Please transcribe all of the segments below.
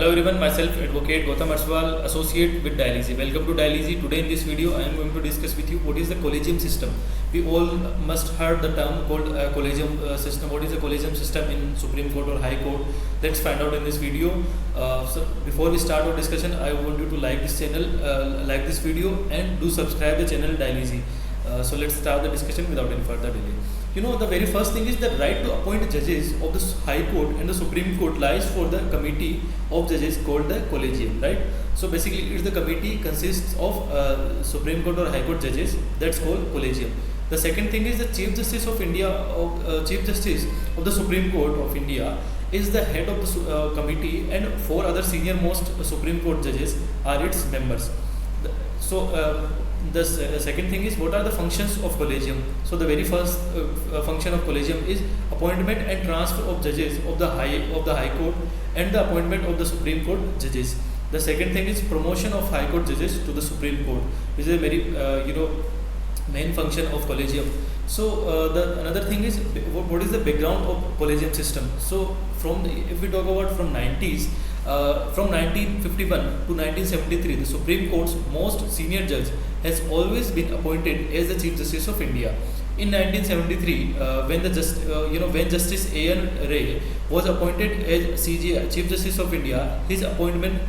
Hello everyone, myself Advocate Gautam Arswal, Associate with Dialyzy. Welcome to Dialyzy. Today in this video I am going to discuss with you what is the collegium system. We all must heard the term called collegium system. What is the collegium system in Supreme Court or High Court? Let's find out in this video. So before we start our discussion, I want you to like this channel, like this video, and do subscribe the channel Dialyzy. So let's start the discussion without any further delay. The very first thing is the right to appoint judges of the High Court and the Supreme Court lies for the committee of judges called the collegium, right? So basically it's the committee consists of Supreme Court or High Court judges, that's called collegium. The second thing is the Chief Justice of India, Chief Justice of the Supreme Court of India is the head of the committee, and four other senior most Supreme Court judges are its members. The second thing is what are the functions of collegium. So the very first function of collegium is appointment and transfer of judges of the High Court and the appointment of the Supreme Court judges. The second thing is promotion of High Court judges to the Supreme Court. This is a very main function of collegium. So the another thing is what is the background of collegium system. So if we talk about from 90s, from 1951 to 1973, the Supreme Court's most senior judge has always been appointed as the Chief Justice of India. In 1973, when Justice A.N. Ray was appointed as CJI, Chief Justice of India, his appointment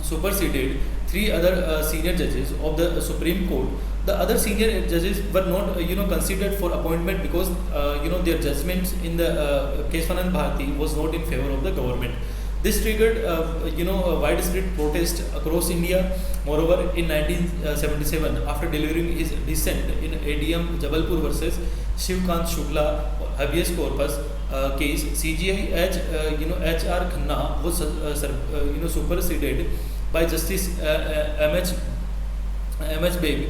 superseded three other senior judges of the Supreme Court. The other senior judges were not considered for appointment because their judgments in the Keshavanand Bharati was not in favor of the government. This triggered a widespread protest across India. Moreover, in 1977, after delivering his dissent in ADM Jabalpur versus Shivkant Shukla habeas corpus case, CJI H.R. Khanna was superseded by Justice M.H. Beg.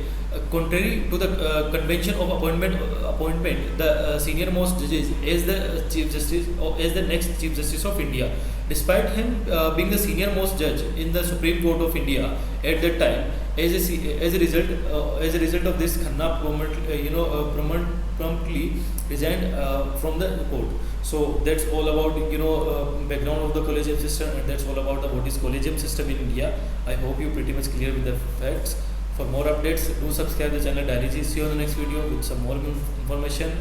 Contrary to the convention of appointment, the senior most judges as the Chief Justice or as the next Chief Justice of India. Despite him being the senior most judge in the Supreme Court of India at that time, as a result of this, Khanna promptly resigned from the court. So that's all about background of the collegium system, and that's all about what is collegium system in India. I hope you pretty much clear with the facts. For more updates, do subscribe the channel Dialyzy. See you on the next video with some more information.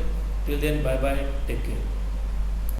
Till then, bye bye. Take care.